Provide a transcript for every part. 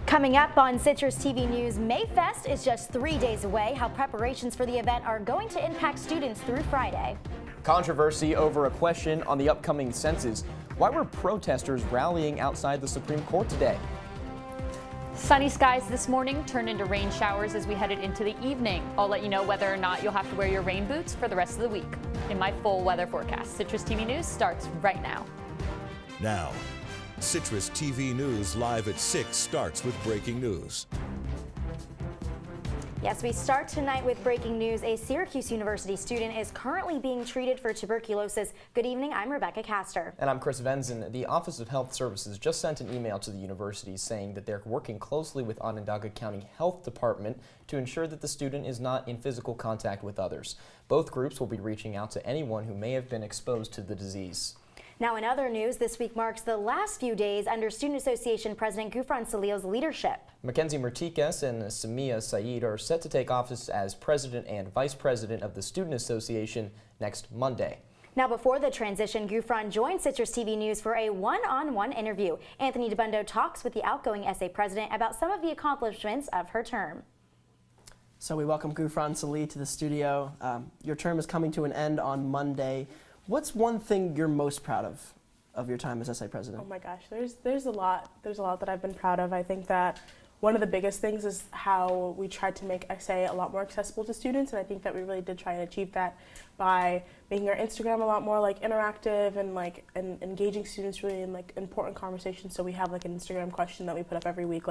Coming up on Citrus TV News, Mayfest is just 3 days away. How preparations for the event are going to impact students through Friday. Controversy over a question on the upcoming census. Why were protesters rallying outside the Supreme Court today? Sunny skies this morning turned into rain showers as we headed into the evening. I'll let you know whether or not you'll have to wear your rain boots for the rest of the week in my full weather forecast. Citrus TV News starts right now. Now, Citrus TV News live at 6 starts with breaking news. Yes, we start tonight with breaking news. A Syracuse University student is currently being treated for tuberculosis. Good evening, I'm Rebekah Castor. And I'm Chris Venzon. The Office of Health Services just sent an email to the university saying that they're working closely with Onondaga County Health Department to ensure that the student is not in physical contact with others. Both groups will be reaching out to anyone who may have been exposed to the disease. Now in other news, this week marks the last few days under Student Association President Ghufran Salih's leadership. Mackenzie Mertikas and Samia Saeed are set to take office as president and vice president of the Student Association next Monday. Now before the transition, Ghufran joined Citrus TV News for a one-on-one interview. Anthony Dabbbundo talks with the outgoing SA president about some of the accomplishments of her term. So we welcome Ghufran Salih to the studio. Your term is coming to an end on Monday. What's one thing you're most proud of your time as SA president? Oh my gosh, there's a lot that I've been proud of. I think that one of the biggest things is how we tried to make SA a lot more accessible to students, and I think that we really did try and achieve that by making our Instagram a lot more interactive and engaging students really in important conversations. So we have an Instagram question that we put up every week,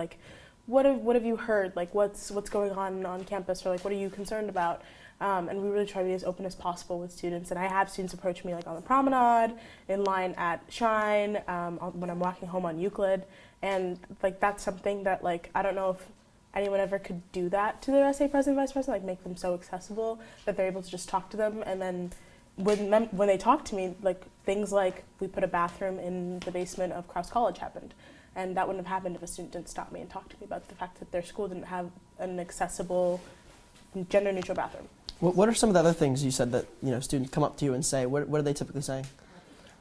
what have you heard? What's going on campus, or what are you concerned about? And we really try to be as open as possible with students. And I have students approach me on the promenade, in line at Shine, when I'm walking home on Euclid. And that's something that I don't know if anyone ever could do that to their SA president, vice president, make them so accessible that they're able to just talk to them. And then when they talk to me, things like we put a bathroom in the basement of Cross College happened. And that wouldn't have happened if a student didn't stop me and talk to me about the fact that their school didn't have an accessible, gender-neutral bathroom. What are some of the other things you said that students come up to you and say? What are they typically saying?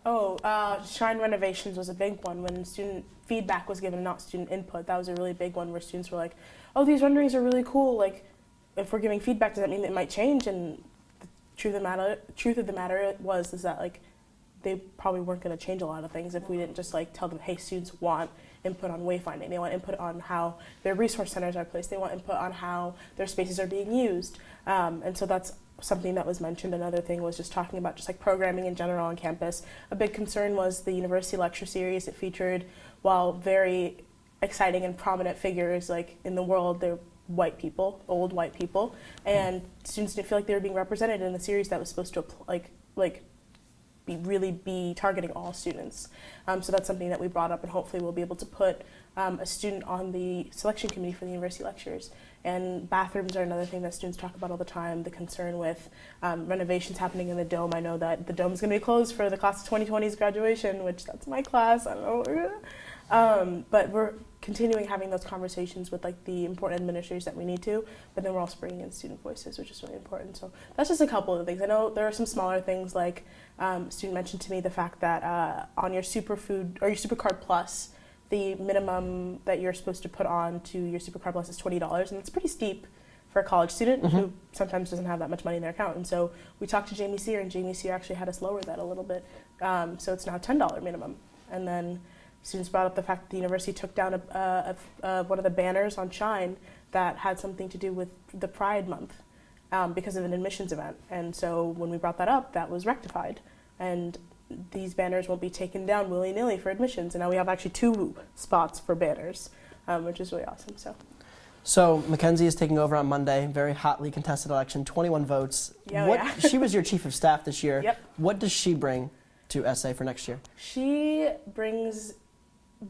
Shine renovations was a big one. When student feedback was given, not student input, that was a really big one where students were like, "Oh, these renderings are really cool. If we're giving feedback, does that mean it might change?" And the truth of the matter was that they probably weren't going to change a lot of things if we didn't just tell them, "Hey, students want input on wayfinding. They want input on how their resource centers are placed. They want input on how their spaces are being used." And so that's something that was mentioned. Another thing was just talking about programming in general on campus. A big concern was the university lecture series. It featured, while very exciting and prominent figures in the world, they're white people, old white people, and students didn't feel like they were being represented in a series that was supposed to really be targeting all students. So that's something that we brought up, and hopefully we'll be able to put a student on the selection committee for the university lectures. And bathrooms are another thing that students talk about all the time, the concern with renovations happening in the Dome. I know that the Dome is going to be closed for the class of 2020's graduation, which that's my class, I don't know what we're gonna. But we're continuing having those conversations with the important administrators that we need to, but then we're also bringing in student voices, which is really important. So that's just a couple of the things. I know there are some smaller things, a student mentioned to me the fact that on your Superfood or your Supercard Plus, the minimum that you're supposed to put on to your Supercard Plus is $20, and it's pretty steep for a college student who sometimes doesn't have that much money in their account. And so we talked to Jamie Sear, and Jamie Sear actually had us lower that a little bit. So it's now $10 minimum. And then students brought up the fact that the university took down one of the banners on Shine that had something to do with the Pride Month because of an admissions event. And so when we brought that up, that was rectified. And these banners won't be taken down willy-nilly for admissions. And now we have actually 2 spots for banners, which is really awesome. So Mackenzie is taking over on Monday. Very hotly contested election, 21 votes. Yeah. She was your chief of staff this year. Yep. What does she bring to SA for next year? She brings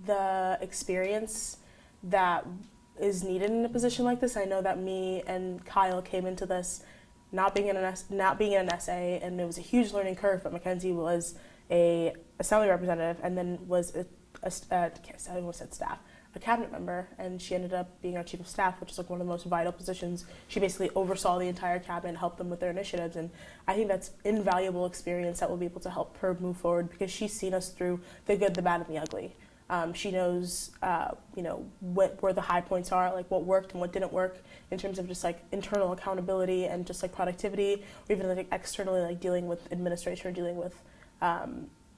the experience that is needed in a position like this. I know that me and Kyle came into this not being in an SA, and it was a huge learning curve, but Mackenzie was a assembly representative and then was a cabinet member, and she ended up being our chief of staff, which is one of the most vital positions. She basically oversaw the entire cabinet and helped them with their initiatives, and I think that's invaluable experience that will be able to help her move forward because she's seen us through the good, the bad, and the ugly. She knows, where the high points are, like what worked and what didn't work in terms of just like internal accountability and just like productivity, or even like externally, like dealing with administration or dealing with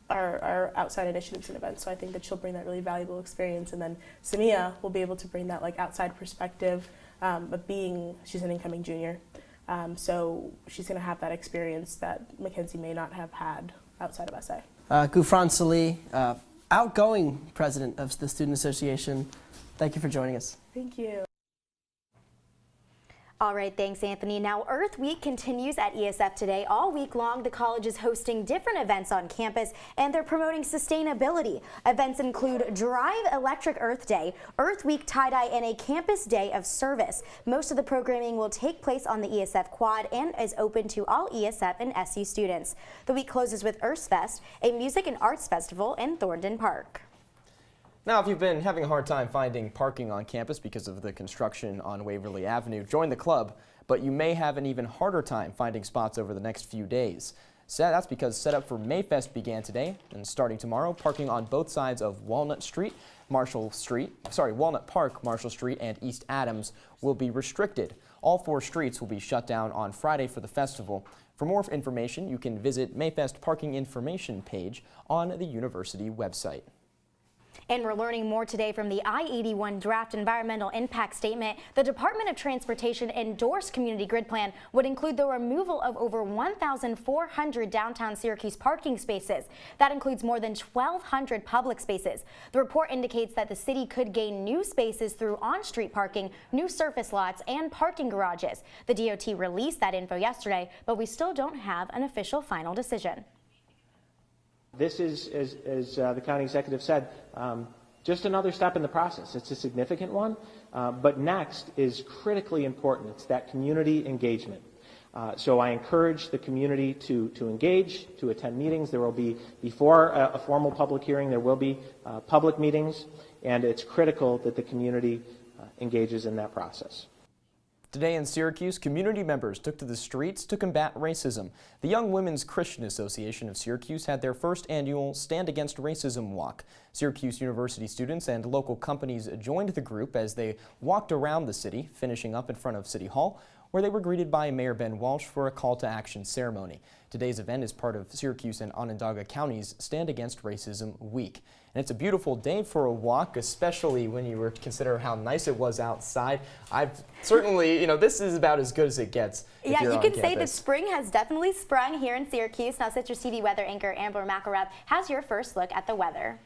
our outside initiatives and events. So I think that she'll bring that really valuable experience, and then Samia will be able to bring that like outside perspective of being, she's an incoming junior. So she's going to have that experience that Mackenzie may not have had outside of SA. Ghufran Salih, outgoing president of the Student Association, thank you for joining us. Thank you. All right, thanks, Anthony. Now, Earth Week continues at ESF today. All week long, the college is hosting different events on campus, and they're promoting sustainability. Events include Drive Electric Earth Day, Earth Week Tie-Dye, and a Campus Day of Service. Most of the programming will take place on the ESF Quad and is open to all ESF and SU students. The week closes with Earth Fest, a music and arts festival in Thorndon Park. Now, if you've been having a hard time finding parking on campus because of the construction on Waverly Avenue, join the club, but you may have an even harder time finding spots over the next few days. So that's because setup for Mayfest began today, and starting tomorrow, parking on both sides of Walnut Park, Marshall Street, and East Adams will be restricted. All 4 streets will be shut down on Friday for the festival. For more information, you can visit Mayfest parking information page on the university website. And we're learning more today from the I-81 draft environmental impact statement. The Department of Transportation endorsed community grid plan would include the removal of over 1,400 downtown Syracuse parking spaces. That includes more than 1,200 public spaces. The report indicates that the city could gain new spaces through on-street parking, new surface lots, and parking garages. The DOT released that info yesterday, but we still don't have an official final decision. This is, as the county executive said, just another step in the process. It's a significant one, but next is critically important. It's that community engagement. So I encourage the community to engage, to attend meetings. There will be, before a formal public hearing, there will be public meetings, and it's critical that the community engages in that process. Today in Syracuse, community members took to the streets to combat racism. The Young Women's Christian Association of Syracuse had their first annual Stand Against Racism walk. Syracuse University students and local companies joined the group as they walked around the city, finishing up in front of City Hall, where they were greeted by Mayor Ben Walsh for a call to action ceremony. Today's event is part of Syracuse and Onondaga County's Stand Against Racism Week. And it's a beautiful day for a walk, especially when you were to consider how nice it was outside. I've certainly, this is about as good as it gets. Yeah, you could say that spring has definitely sprung here in Syracuse. Now, Citrus TV weather anchor Amber McElrath has your first look at the weather.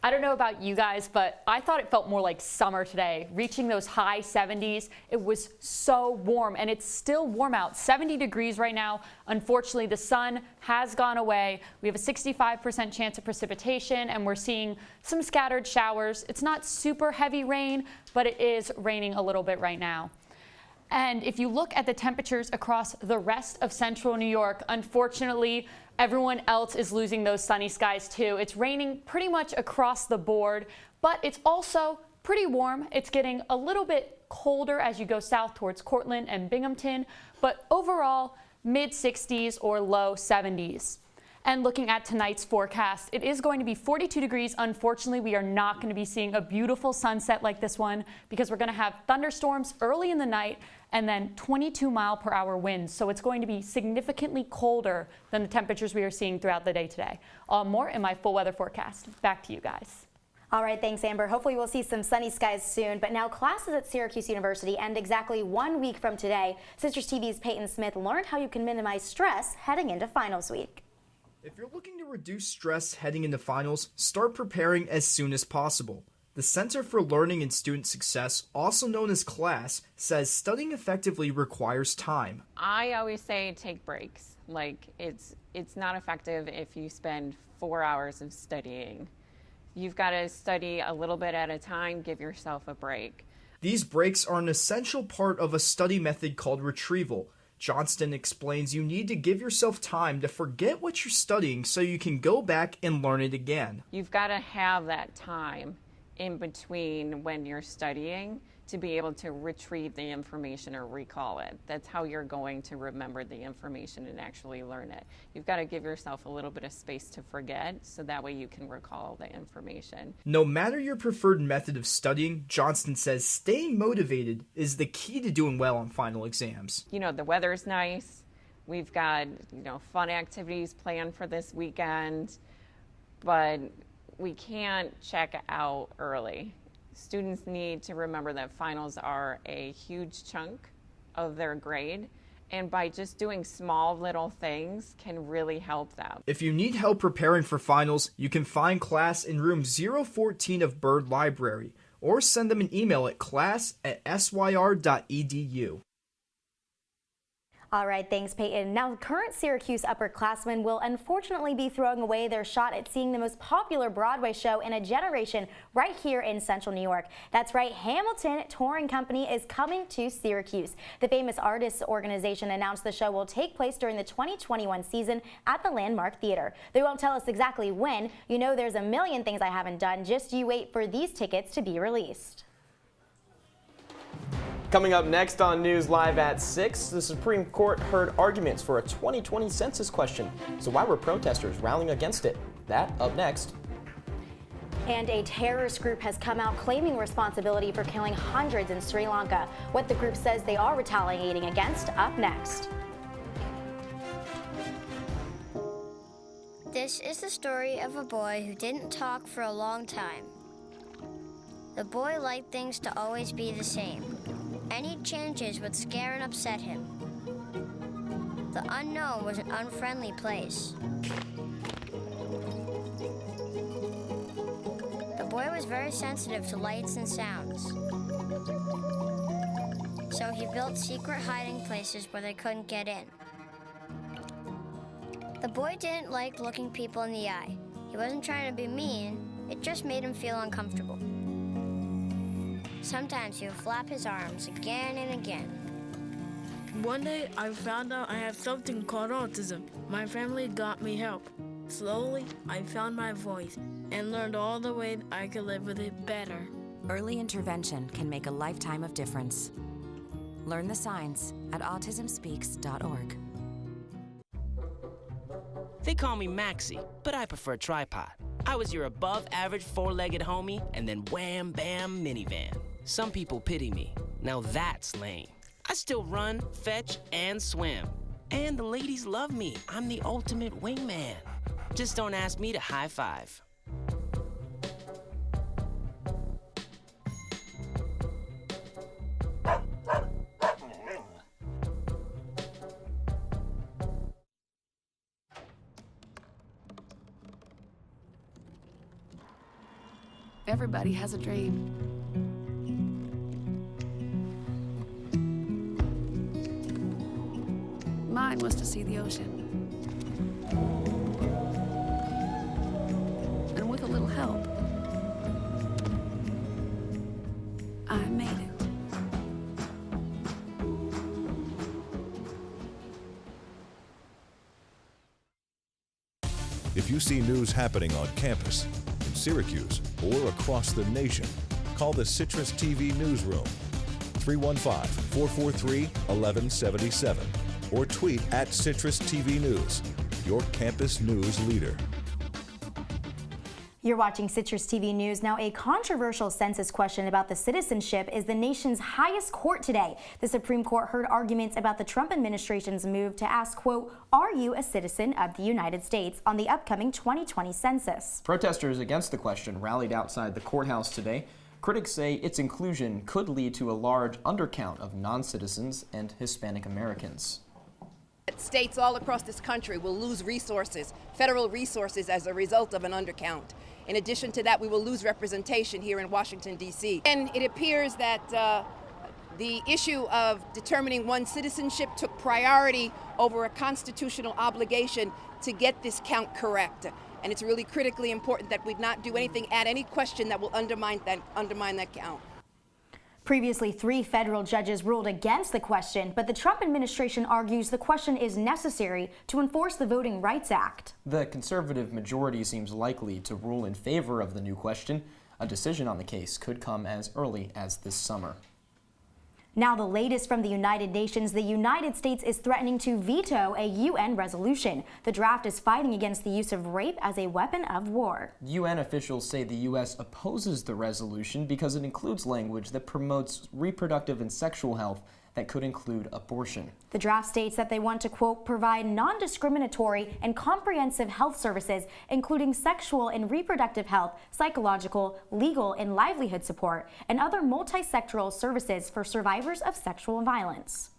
I don't know about you guys, but I thought it felt more like summer today, reaching those high 70s. It was so warm, and it's still warm out, 70 degrees right now. Unfortunately, the sun has gone away. We have a 65% chance of precipitation, and we're seeing some scattered showers. It's not super heavy rain, but it is raining a little bit right now. And if you look at the temperatures across the rest of central New York, unfortunately, everyone else is losing those sunny skies too. It's raining pretty much across the board, but it's also pretty warm. It's getting a little bit colder as you go south towards Cortland and Binghamton, but overall, mid-60s or low 70s. And looking at tonight's forecast, it is going to be 42 degrees. Unfortunately, we are not going to be seeing a beautiful sunset like this one because we're going to have thunderstorms early in the night and then 22-mile-per-hour winds. So it's going to be significantly colder than the temperatures we are seeing throughout the day today. More in my full weather forecast. Back to you guys. All right, thanks, Amber. Hopefully we'll see some sunny skies soon. But now classes at Syracuse University end exactly 1 week from today. Citrus TV's Peyton Smith learned how you can minimize stress heading into finals week. If you're looking to reduce stress heading into finals, start preparing as soon as possible. The Center for Learning and Student Success, also known as CLASS, says studying effectively requires time. I always say take breaks. Like, it's not effective if you spend 4 hours of studying. You've got to study a little bit at a time, give yourself a break. These breaks are an essential part of a study method called retrieval. Johnston explains you need to give yourself time to forget what you're studying so you can go back and learn it again. You've got to have that time in between when you're studying to be able to retrieve the information or recall it. That's how you're going to remember the information and actually learn it. You've got to give yourself a little bit of space to forget so that way you can recall the information. No matter your preferred method of studying, Johnston says staying motivated is the key to doing well on final exams. You know, the weather's nice. We've got, fun activities planned for this weekend, but we can't check out early. Students need to remember that finals are a huge chunk of their grade, and by just doing small little things can really help them. If you need help preparing for finals, you can find class in room 014 of Byrd Library, or send them an email at class@syr.edu. All right, thanks, Peyton. Now, current Syracuse upperclassmen will unfortunately be throwing away their shot at seeing the most popular Broadway show in a generation right here in Central New York. That's right, Hamilton Touring Company is coming to Syracuse. The Famous Artists Organization announced the show will take place during the 2021 season at the Landmark Theater. They won't tell us exactly when. You know, there's a million things I haven't done. Just you wait for these tickets to be released. Coming up next on News Live at 6, the Supreme Court heard arguments for a 2020 census question. So why were protesters rallying against it? That up next. And a terrorist group has come out claiming responsibility for killing hundreds in Sri Lanka. What the group says they are retaliating against, up next. This is the story of a boy who didn't talk for a long time. The boy liked things to always be the same. Any changes would scare and upset him. The unknown was an unfriendly place. The boy was very sensitive to lights and sounds. So he built secret hiding places where they couldn't get in. The boy didn't like looking people in the eye. He wasn't trying to be mean, it just made him feel uncomfortable. Sometimes he would flap his arms again and again. One day, I found out I have something called autism. My family got me help. Slowly, I found my voice and learned all the ways I could live with it better. Early intervention can make a lifetime of difference. Learn the signs at autismspeaks.org. They call me MAXIE, but I prefer tripod. I was your above-average four-legged homie, and then wham, bam, minivan. Some people pity me. Now that's lame. I still run, fetch, and swim. And the ladies love me. I'm the ultimate wingman. Just don't ask me to high five. Everybody has a dream. Mine was to see the ocean. And with a little help, I made it. If you see news happening on campus, in Syracuse, or across the nation, call the CitrusTV Newsroom, 315-443-1177, or tweet at CitrusTV News, your campus news leader. You're watching Citrus TV News. Now, a controversial census question about the citizenship is the nation's highest court today. The Supreme Court heard arguments about the Trump administration's move to ask, quote, are you a citizen of the United States on the upcoming 2020 census? Protesters against the question rallied outside the courthouse today. Critics say its inclusion could lead to a large undercount of non-citizens and Hispanic Americans. States all across this country will lose resources, federal resources, as a result of an undercount. In addition to that, we will lose representation here in Washington, D.C. And it appears that the issue of determining one's citizenship took priority over a constitutional obligation to get this count correct. And it's really critically important that we not do anything, add any question that will undermine that count. Previously, 3 federal judges ruled against the question, but the Trump administration argues the question is necessary to enforce the Voting Rights Act. The conservative majority seems likely to rule in favor of the new question. A decision on the case could come as early as this summer. Now the latest from the United Nations, the United States is threatening to veto a UN resolution. The draft is fighting against the use of rape as a weapon of war. UN officials say the U.S. opposes the resolution because it includes language that promotes reproductive and sexual health that could include abortion. The draft states that they want to, quote, provide non-discriminatory and comprehensive health services, including sexual and reproductive health, psychological, legal, and livelihood support, and other multi-sectoral services for survivors of sexual violence.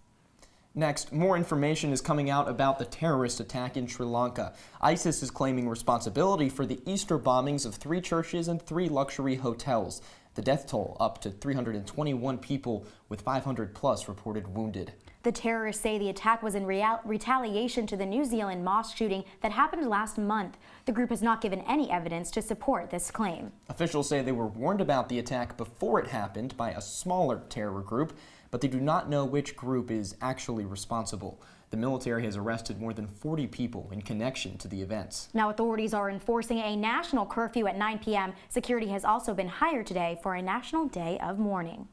Next, more information is coming out about the terrorist attack in Sri Lanka. ISIS is claiming responsibility for the Easter bombings of 3 churches and 3 luxury hotels. The death toll up to 321 people, with 500 plus reported wounded. The terrorists say the attack was in retaliation to the New Zealand mosque shooting that happened last month. The group has not given any evidence to support this claim. Officials say they were warned about the attack before it happened by a smaller terror group, but they do not know which group is actually responsible. The military has arrested more than 40 people in connection to the events. Now authorities are enforcing a national curfew at 9 p.m. Security has also been hired today for a national day of mourning.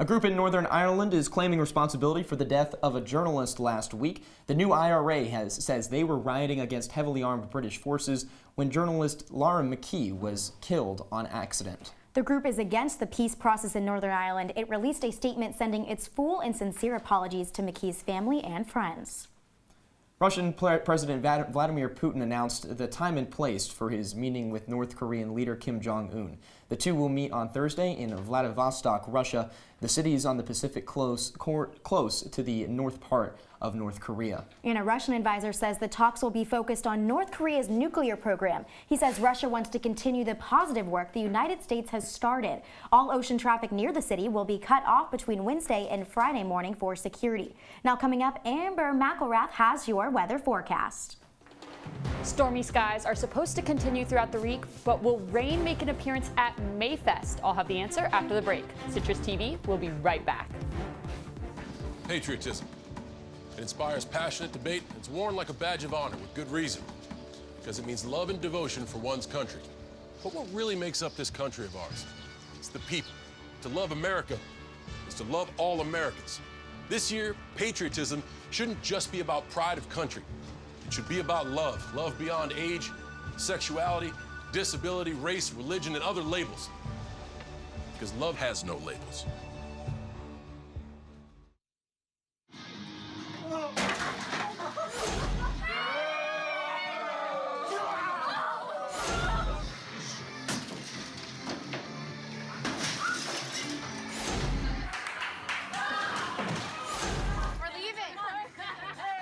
A group in Northern Ireland is claiming responsibility for the death of a journalist last week. The new IRA says they were rioting against heavily armed British forces when journalist Laura McKee was killed on accident. The group is against the peace process in Northern Ireland. It released a statement sending its full and sincere apologies to McKee's family and friends. Russian President Vladimir Putin announced the time and place for his meeting with North Korean leader Kim Jong-un. The two will meet on Thursday in Vladivostok, Russia. The city is on the Pacific close to the north part of North Korea. And a Russian advisor says the talks will be focused on North Korea's nuclear program. He says Russia wants to continue the positive work the United States has started. All ocean traffic near the city will be cut off between Wednesday and Friday morning for security. Now coming up, Amber McElrath has your weather forecast. Stormy skies are supposed to continue throughout the week, but will rain make an appearance at Mayfest? I'll have the answer after the break. Citrus TV will be right back. Patriotism. It inspires passionate debate. It's worn like a badge of honor with good reason, because it means love and devotion for one's country. But what really makes up this country of ours? It's the people. To love America is to love all Americans. This year, patriotism shouldn't just be about pride of country. It should be about love. Love beyond age, sexuality, disability, race, religion, and other labels. Because love has no labels.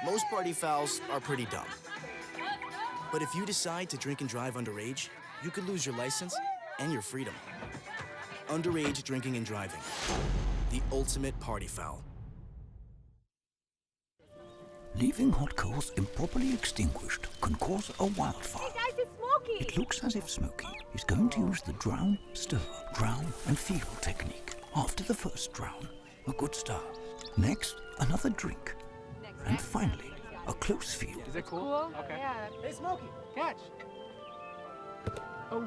Most party fouls are pretty dumb. But if you decide to drink and drive underage, you could lose your license and your freedom. Underage drinking and driving. The ultimate party foul. Leaving hot coals improperly extinguished can cause a wildfire. Hey guys, it's Smokey! It looks as if Smokey is going to use the drown, stir, drown, and feel technique. After the first drown, a good start. Next, another drink. And finally, a close feel. Is it cool? Okay. Yeah. Hey, Smokey, catch. Oh,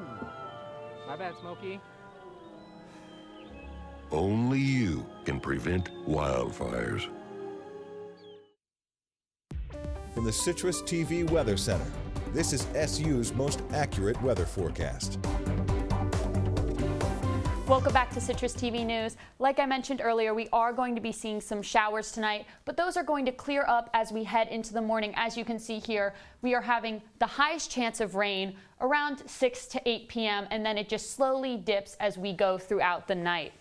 my bad, Smokey. Only you can prevent wildfires. From the Citrus TV Weather Center, this is SU's most accurate weather forecast. Welcome back to Citrus TV News. Like I mentioned earlier, we are going to be seeing some showers tonight, but those are going to clear up as we head into the morning. As you can see here, we are having the highest chance of rain around 6 to 8 p.m., and then it just slowly dips as we go throughout the night.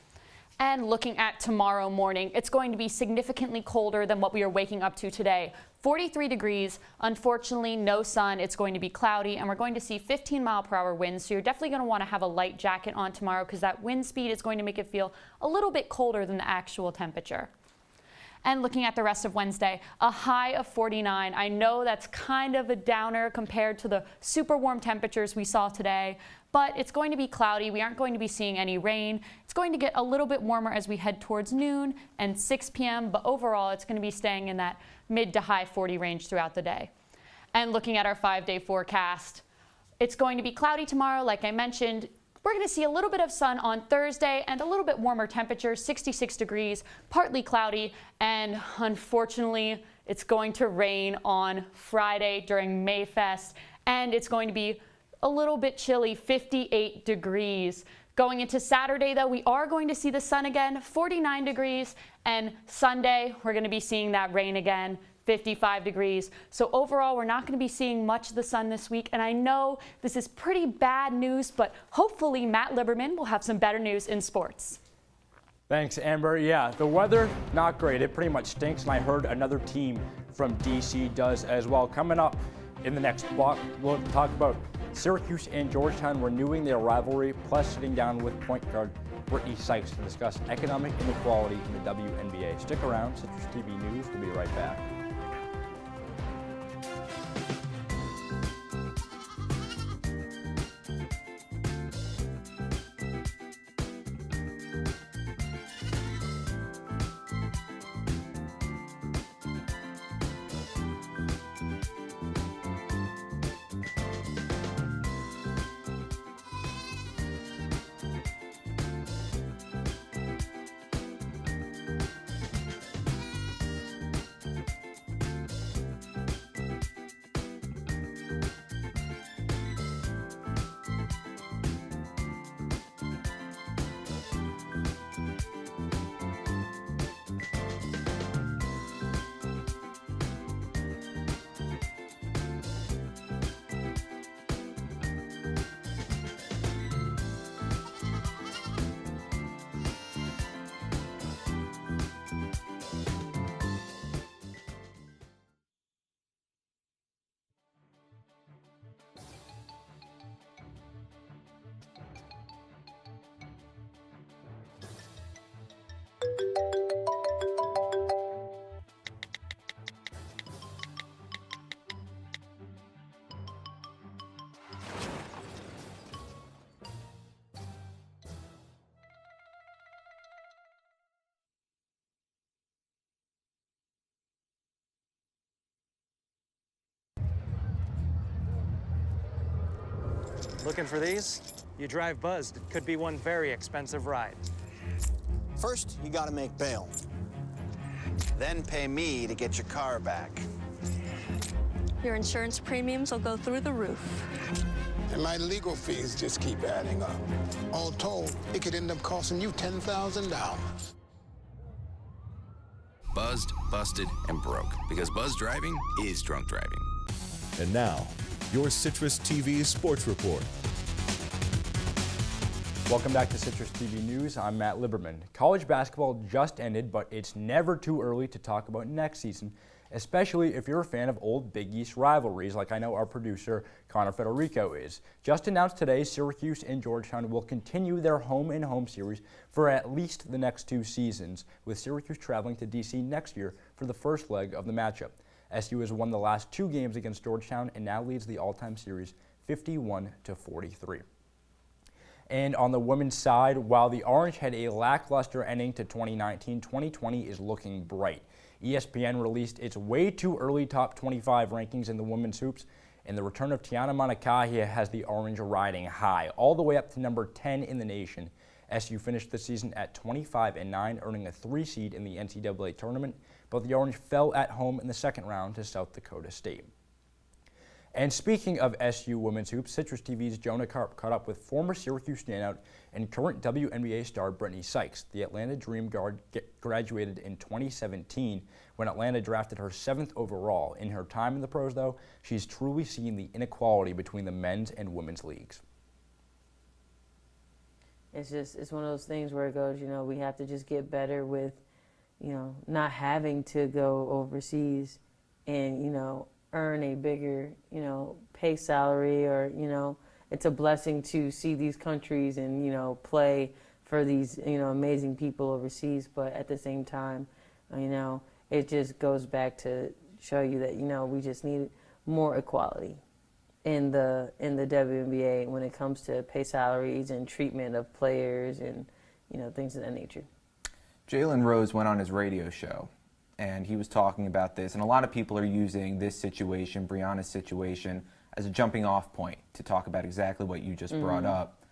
And looking at tomorrow morning, it's going to be significantly colder than what we are waking up to today. 43 degrees, unfortunately no sun, it's going to be cloudy, and we're going to see 15-mile-per-hour winds, so you're definitely going to want to have a light jacket on tomorrow because that wind speed is going to make it feel a little bit colder than the actual temperature. And looking at the rest of Wednesday, a high of 49. I know that's kind of a downer compared to the super warm temperatures we saw today, but it's going to be cloudy. We aren't going to be seeing any rain. It's going to get a little bit warmer as we head towards noon and 6 p.m., but overall it's going to be staying in that mid to high 40 range throughout the day. And looking at our 5-day forecast, it's going to be cloudy tomorrow, like I mentioned, We're going to see a little bit of sun on Thursday and a little bit warmer temperatures, 66 degrees, partly cloudy, and unfortunately, it's going to rain on Friday during Mayfest, and it's going to be a little bit chilly, 58 degrees. Going into Saturday, though, we are going to see the sun again, 49 degrees, and Sunday, we're going to be seeing that rain again, 55 degrees. So overall, we're not going to be seeing much of the sun this week, and I know this is pretty bad news, but hopefully Matt Liberman will have some better news in sports. Thanks, Amber. Yeah, the weather, not great. It pretty much stinks, and I heard another team from DC does as well. Coming up in the next block, we'll talk about Syracuse and Georgetown renewing their rivalry, plus sitting down with point guard Brittany Sykes to discuss economic inequality in the WNBA. Stick around, Citrus TV News. We'll be right back. Looking for these? You drive buzzed. It could be one very expensive ride. First, you gotta make bail. Then pay me to get your car back. Your insurance premiums will go through the roof. And my legal fees just keep adding up. All told, it could end up costing you $10,000. Buzzed, busted, and broke. Because buzz driving is drunk driving. And now, your Citrus TV Sports Report. Welcome back to Citrus TV News. I'm Matt Liberman. College basketball just ended, but it's never too early to talk about next season, especially if you're a fan of old Big East rivalries like I know our producer Connor Federico is. Just announced today, Syracuse and Georgetown will continue their home-and-home series for at least the next 2 seasons, with Syracuse traveling to DC next year for the first leg of the matchup. SU has won the last 2 games against Georgetown and now leads the all-time series 51-43. And on the women's side, while the Orange had a lackluster ending to 2019, 2020 is looking bright. ESPN released its way too early top 25 rankings in the women's hoops, and the return of Tiana Manakahia has the Orange riding high, all the way up to number 10 in the nation. SU finished the season at 25-9, earning a 3 seed in the NCAA tournament, but the Orange fell at home in the second round to South Dakota State. And speaking of SU women's hoops, Citrus TV's Jonah Karp caught up with former Syracuse standout and current WNBA star Brittany Sykes. The Atlanta Dream guard graduated in 2017 when Atlanta drafted her 7th overall. In her time in the pros, though, she's truly seen the inequality between the men's and women's leagues. It's one of those things where it goes, we have to just get better with, not having to go overseas and, earn a bigger, pay salary, or, it's a blessing to see these countries and, play for these, amazing people overseas. But at the same time, it just goes back to show you that, we just need more equality in the WNBA when it comes to pay salaries and treatment of players and, things of that nature. Jalen Rose went on his radio show, and he was talking about this, and a lot of people are using this situation, Brianna's situation, as a jumping off point to talk about exactly what you just brought up,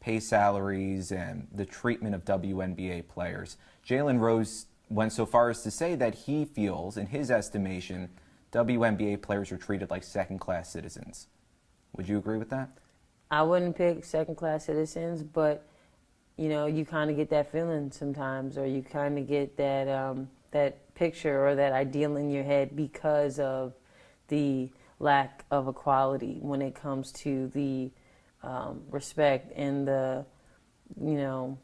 pay salaries and the treatment of WNBA players. Jalen Rose went so far as to say that he feels, in his estimation, WNBA players are treated like second-class citizens. Would you agree with that? I wouldn't pick second-class citizens, but you know, you kind of get that feeling sometimes, or you kind of get that that picture or that ideal in your head because of the lack of equality when it comes to the respect and the, you know,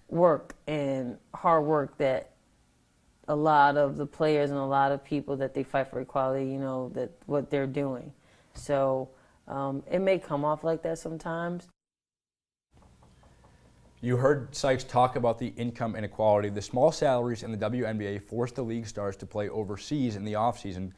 work and hard work that a lot of the players and a lot of people that they fight for equality, you know, that what they're doing. So it may come off like that sometimes. You heard Sykes talk about the income inequality. The small salaries in the WNBA forced the league stars to play overseas in the offseason,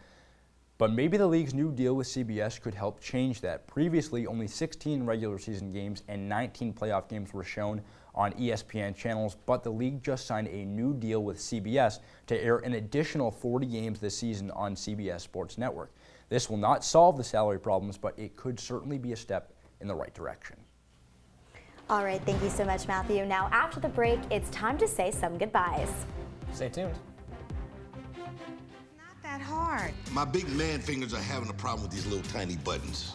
but maybe the league's new deal with CBS could help change that. Previously, only 16 regular season games and 19 playoff games were shown on ESPN channels, but the league just signed a new deal with CBS to air an additional 40 games this season on CBS Sports Network. This will not solve the salary problems, but it could certainly be a step in the right direction. All right, thank you so much, Matthew. Now, after the break, it's time to say some goodbyes. Stay tuned. That hard. My big man fingers are having a problem with these little tiny buttons.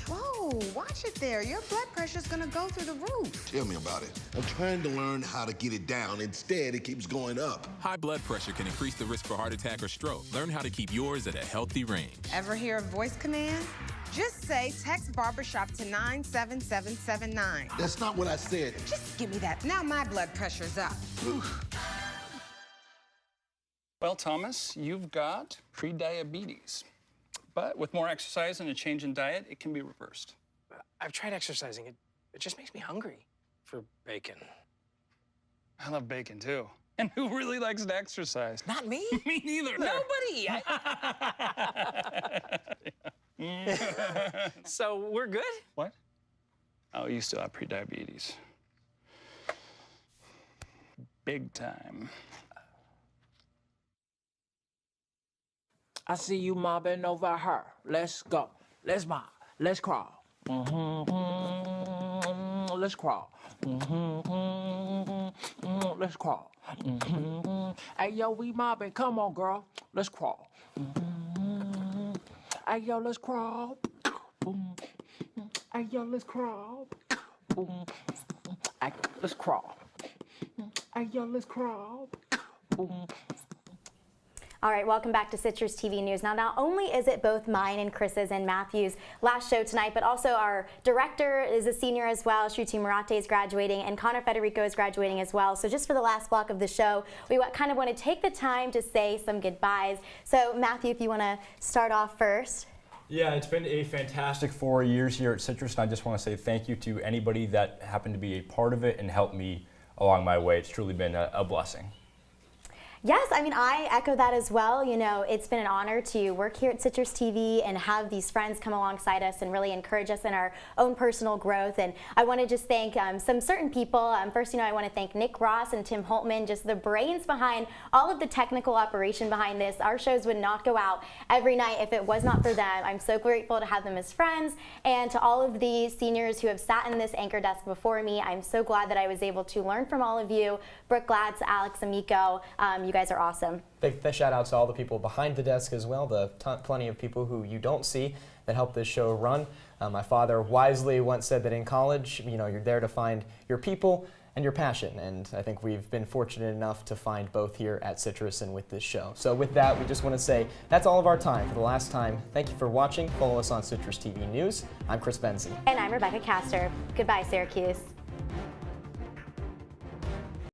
Whoa, watch it there. Your blood pressure's gonna go through the roof. Tell me about it. I'm trying to learn how to get it down. Instead, it keeps going up. High blood pressure can increase the risk for heart attack or stroke. Learn how to keep yours at a healthy range. Ever hear a voice command? Just say text barbershop to 97779. That's not what I said. Just give me that. Now my blood pressure's up. Well, Thomas, you've got pre-diabetes. But with more exercise and a change in diet, it can be reversed. I've tried exercising. It just makes me hungry for bacon. I love bacon, too. And who really likes to exercise? Not me. Me neither. Nobody. So we're good? What? Oh, you still have pre-diabetes. Big time. I see you mobbing over her. Let's go. Let's mob. Let's crawl. Let's crawl. Let's crawl. Hey, yo, we mobbing. Come on, girl. Let's crawl. Hey, yo, let's crawl. Hey, yo, let's crawl. Hey, let's crawl. Hey, yo, let's crawl. All right, welcome back to Citrus TV News. Now, not only is it both mine and Chris's and Matthew's last show tonight, but also our director is a senior as well. Shruti Maratte is graduating, and Connor Federico is graduating as well. So just for the last block of the show, we kind of want to take the time to say some goodbyes. So Matthew, if you want to start off first. Yeah, it's been a fantastic 4 years here at Citrus, and I just want to say thank you to anybody that happened to be a part of it and helped me along my way. It's truly been a blessing. Yes, I mean, I echo that as well. You know, it's been an honor to work here at Citrus TV and have these friends come alongside us and really encourage us in our own personal growth. And I want to just thank some certain people. First, you know, I want to thank Nick Ross and Tim Holtman, just the brains behind all of the technical operation behind this. Our shows would not go out every night if it was not for them. I'm so grateful to have them as friends. And to all of the seniors who have sat in this anchor desk before me, I'm so glad that I was able to learn from all of you. Brooke Glatz, Alex Amico, you guys are awesome. Big shout out to all the people behind the desk as well, plenty of people who you don't see that help this show run. My father wisely once said that in college, you know, you're there to find your people and your passion, and I think we've been fortunate enough to find both here at Citrus and with this show. So with that, we just want to say that's all of our time for the last time. Thank you for watching. Follow us on Citrus TV News. I'm Chris Venzon. And I'm Rebekah Castor. Goodbye, Syracuse.